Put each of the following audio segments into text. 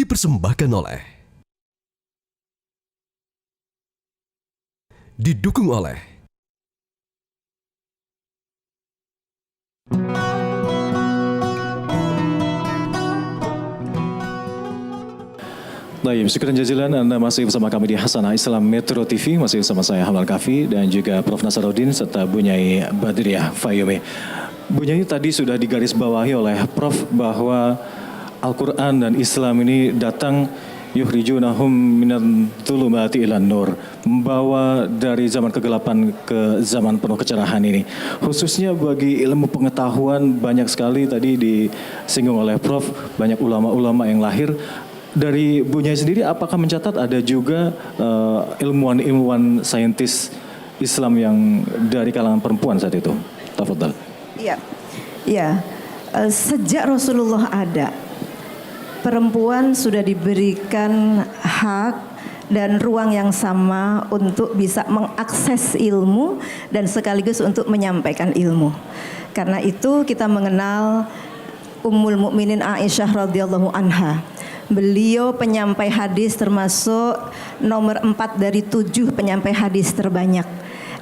Dipersembahkan oleh, didukung oleh Baik, syukuran jazilan Anda masih bersama kami di Hasanah Islam Metro TV, masih bersama saya Hamdal Kafi dan juga Prof. Nasaruddin serta Bu Nyai Badriah Fayumi. Bu Nyai tadi sudah digarisbawahi oleh Prof bahwa Al-Quran dan Islam ini datang yukhrijunahum minan dhulumati ilan nur, membawa dari zaman kegelapan ke zaman penuh kecerahan ini. Khususnya bagi ilmu pengetahuan, banyak sekali tadi disinggung oleh Prof, banyak ulama-ulama yang lahir. Dari Bu Nyai sendiri, apakah mencatat ada juga ilmuwan-ilmuwan saintis Islam yang dari kalangan perempuan saat itu? Tafadhal. Iya. Sejak Rasulullah ada, perempuan sudah diberikan hak dan ruang yang sama untuk bisa mengakses ilmu dan sekaligus untuk menyampaikan ilmu. Karena itu kita mengenal Ummul Mukminin Aisyah radhiyallahu anha. Beliau penyampai hadis termasuk nomor 4 dari 7 penyampai hadis terbanyak.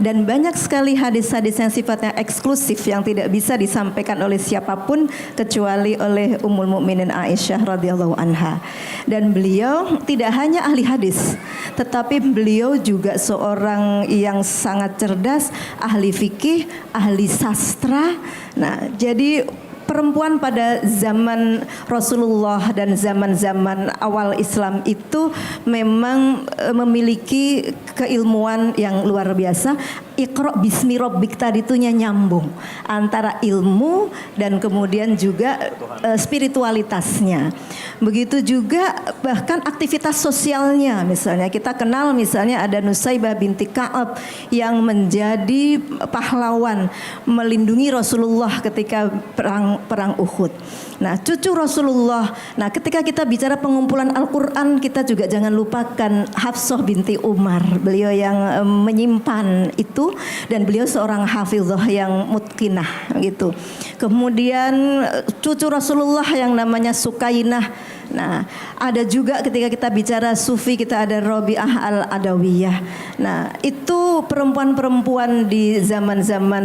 Dan banyak sekali hadis-hadis yang sifatnya eksklusif yang tidak bisa disampaikan oleh siapapun kecuali oleh Ummul Mukminin Aisyah radhiyallahu anha. Dan beliau tidak hanya ahli hadis, tetapi beliau juga seorang yang sangat cerdas, ahli fikih, ahli sastra. Nah, jadi perempuan pada zaman Rasulullah dan zaman-zaman awal Islam itu memang memiliki keilmuan yang luar biasa. Iqra bismi rabbik tadi itu nyambung antara ilmu dan kemudian juga spiritualitasnya. Begitu juga bahkan aktivitas sosialnya. Misalnya kita kenal misalnya ada Nusaybah binti Ka'ab yang menjadi pahlawan melindungi Rasulullah ketika perang Uhud. Nah, cucu Rasulullah. Nah, ketika kita bicara pengumpulan Al-Quran, kita juga jangan lupakan Hafsah binti Umar. Beliau yang menyimpan itu dan beliau seorang hafizah yang mutqinah gitu. Kemudian cucu Rasulullah yang namanya Sukainah. Nah, ada juga ketika kita bicara sufi, kita ada Rabi'ah al-Adawiyah. Nah, itu perempuan-perempuan di zaman-zaman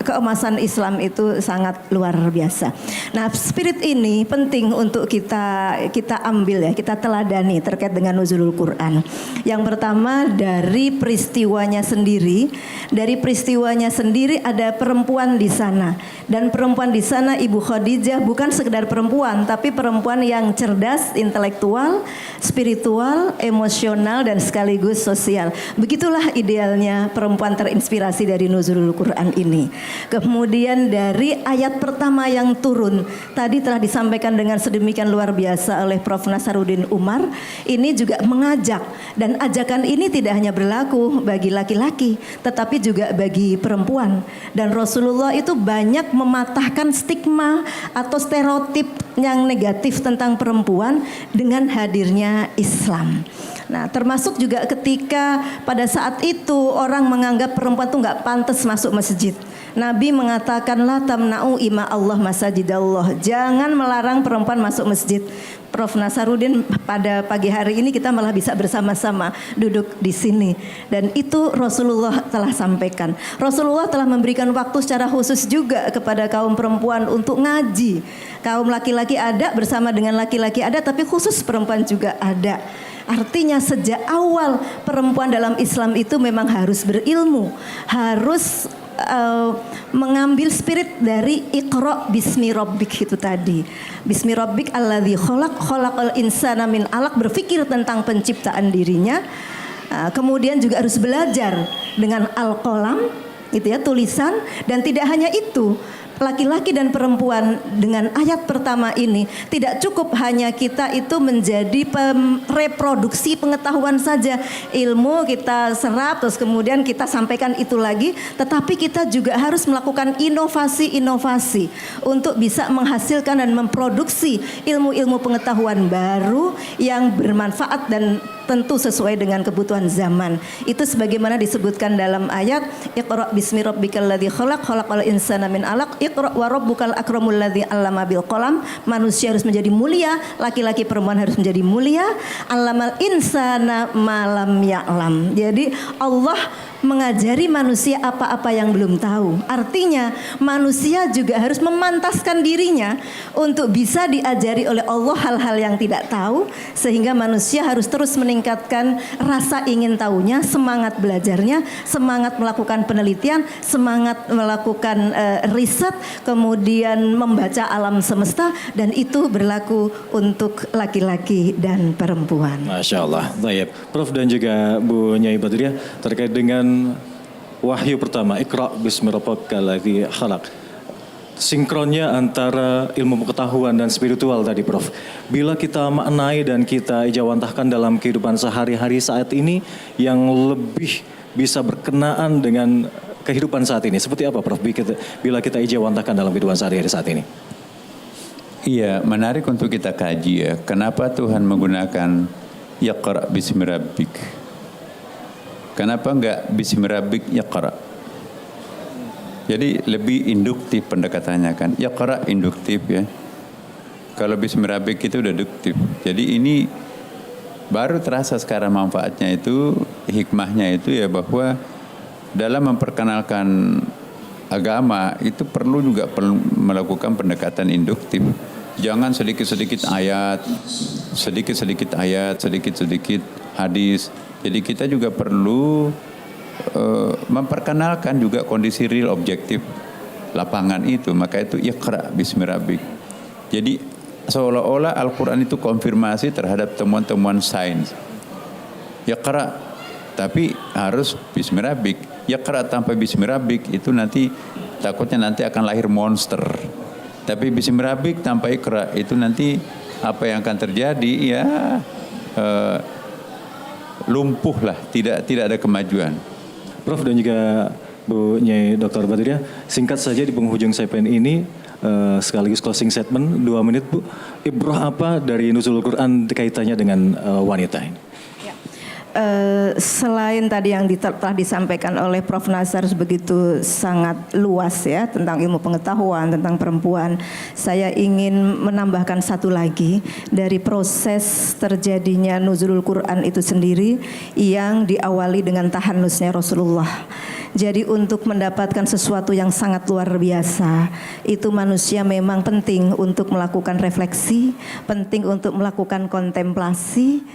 keemasan Islam itu sangat luar biasa. Nah, spirit ini penting untuk kita ambil ya, kita teladani terkait dengan nuzulul Quran. Yang pertama dari peristiwanya sendiri. Dari peristiwanya sendiri ada perempuan di sana. Dan perempuan di sana Ibu Khadijah bukan sekedar perempuan, tapi perempuan yang cerdas, intelektual, spiritual, emosional dan sekaligus sosial. Begitulah idealnya perempuan terinspirasi dari nuzulul Quran ini. Kemudian dari ayat pertama yang turun, tadi telah disampaikan dengan sedemikian luar biasa oleh Prof. Nasaruddin Umar. Ini juga mengajak, dan ajakan ini tidak hanya berlaku bagi laki-laki, tetapi juga bagi perempuan. Dan Rasulullah itu banyak mematahkan stigma atau stereotip yang negatif tentang perempuan dengan hadirnya Islam. Nah, termasuk juga ketika pada saat itu orang menganggap perempuan itu nggak pantas masuk masjid. Nabi mengatakan la tamna'u ima Allah masajidallah. Jangan melarang perempuan masuk masjid. Prof. Nasaruddin, pada pagi hari ini kita malah bisa bersama-sama duduk di sini. Dan itu Rasulullah telah sampaikan. Rasulullah telah memberikan waktu secara khusus juga kepada kaum perempuan untuk ngaji. Kaum laki-laki ada bersama dengan laki-laki ada, tapi khusus perempuan juga ada. Artinya sejak awal perempuan dalam Islam itu memang harus berilmu, harus mengambil spirit dari Iqra bismi rabbik itu tadi. Bismi rabbik alladzi khalaqal insana min alaq, berpikir tentang penciptaan dirinya. Kemudian juga harus belajar dengan al-qalam gitu ya, tulisan. Dan tidak hanya itu, laki-laki dan perempuan dengan ayat pertama ini tidak cukup hanya kita itu menjadi reproduksi pengetahuan saja, ilmu kita serap terus kemudian kita sampaikan itu lagi, tetapi kita juga harus melakukan inovasi-inovasi untuk bisa menghasilkan dan memproduksi ilmu-ilmu pengetahuan baru yang bermanfaat dan tertentu sesuai dengan kebutuhan zaman. Itu sebagaimana disebutkan dalam ayat Iqra bismi rabbikal ladzi khalaq khalaqal insana min 'alaq Iqra wa rabbukal akramul ladzi 'allama bil qalam. Manusia harus menjadi mulia, laki-laki perempuan harus menjadi mulia. 'Allamal insana ma lam ya'lam. Jadi Allah mengajari manusia apa-apa yang belum tahu. Artinya manusia juga harus memantaskan dirinya untuk bisa diajari oleh Allah hal-hal yang tidak tahu, sehingga manusia harus terus meningkatkan rasa ingin tahunya, semangat belajarnya, semangat melakukan penelitian, semangat melakukan riset, kemudian membaca alam semesta, dan itu berlaku untuk laki-laki dan perempuan. Masya Allah. Baik, Prof dan juga Bu Nyai Badriah, terkait dengan wahyu pertama, Iqra bismi rabbikal ladzi khalaq. Sinkronnya antara ilmu pengetahuan dan spiritual tadi, Prof. Bila kita maknai dan kita ijawantahkan dalam kehidupan sehari-hari saat ini yang lebih bisa berkenaan dengan kehidupan saat ini, seperti apa, Prof? Bila kita ijawantahkan dalam kehidupan sehari-hari saat ini? Iya, menarik untuk kita kaji ya. Kenapa Tuhan menggunakan Iqra bismi rabbik? Kenapa enggak bismi rabbik Iqra? Jadi lebih induktif pendekatannya kan. Iqra induktif ya. Kalau bismi rabbik itu udah deduktif. Jadi ini baru terasa sekarang manfaatnya itu, hikmahnya itu ya, bahwa dalam memperkenalkan agama itu perlu juga melakukan pendekatan induktif. Jangan sedikit-sedikit ayat, sedikit-sedikit hadis. Jadi kita juga perlu memperkenalkan juga kondisi real objektif lapangan itu. Maka itu Iqra bismi rabbik. Jadi seolah-olah Al-Quran itu konfirmasi terhadap temuan-temuan sains. Iqra, tapi harus bismi rabbik. Iqra tanpa bismi rabbik itu nanti takutnya nanti akan lahir monster. Tapi bismi rabbik tanpa Iqra itu nanti apa yang akan terjadi ya lumpuh lah, tidak ada kemajuan. Prof dan juga Bu Nyai Dr. Badriah, singkat saja di penghujung segmen ini sekaligus closing statement 2 menit, Bu. Ibrah apa dari nuzulul Quran kaitannya dengan wanita ini? Selain tadi yang telah disampaikan oleh Prof. Nazar begitu sangat luas ya tentang ilmu pengetahuan tentang perempuan, saya ingin menambahkan satu lagi dari proses terjadinya nuzulul Quran itu sendiri yang diawali dengan tahanusnya Rasulullah. Jadi untuk mendapatkan sesuatu yang sangat luar biasa, itu manusia memang penting untuk melakukan refleksi, penting untuk melakukan kontemplasi.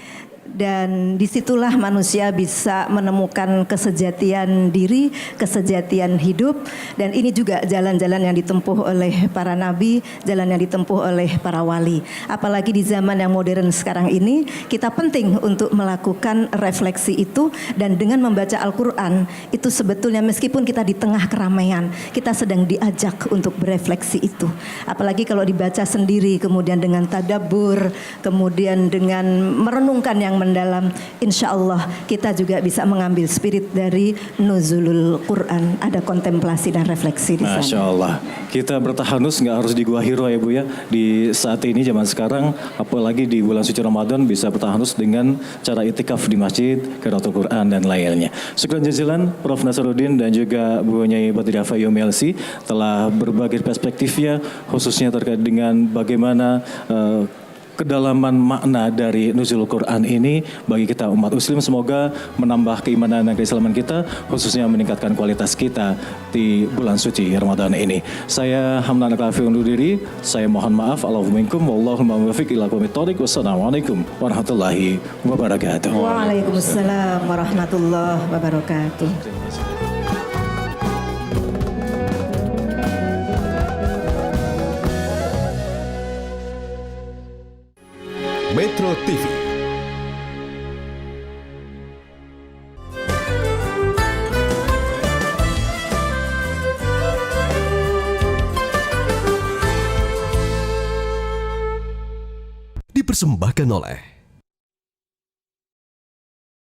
Dan disitulah manusia bisa menemukan kesejatian diri, kesejatian hidup. Dan ini juga jalan-jalan yang ditempuh oleh para nabi, jalan yang ditempuh oleh para wali. Apalagi di zaman yang modern sekarang ini, kita penting untuk melakukan refleksi itu. Dan dengan membaca Al-Quran, itu sebetulnya meskipun kita di tengah keramaian, kita sedang diajak untuk berefleksi itu. Apalagi kalau dibaca sendiri, kemudian dengan tadabbur, kemudian dengan merenungkan yang mendalam, insya Allah kita juga bisa mengambil spirit dari nuzulul Quran. Ada kontemplasi dan refleksi di sana. Masya Allah. Kita bertahanus nggak harus di Gua Hiro ya Bu ya. Di saat ini zaman sekarang, apalagi di bulan suci Ramadan, bisa bertahanus dengan cara itikaf di masjid, qiraatul Quran dan lainnya. Syukran jazilan Prof. Nasaruddin dan juga Bu Nyai Badriah Fayyoumi LC telah berbagi perspektifnya, khususnya terkait dengan bagaimana kedalaman makna dari nuzul Quran ini bagi kita umat muslim. Semoga menambah keimanan dan keislaman kita, khususnya meningkatkan kualitas kita di bulan suci Ramadan ini. Saya Hamdan Al-Kafi undur diri. Saya mohon maaf. Wallahumma muwaffiq ila aqwamit thoriq. Wassalamualaikum warahmatullahi wabarakatuh. Waalaikumsalam warahmatullahi wabarakatuh. Metro TV. Dipersembahkan oleh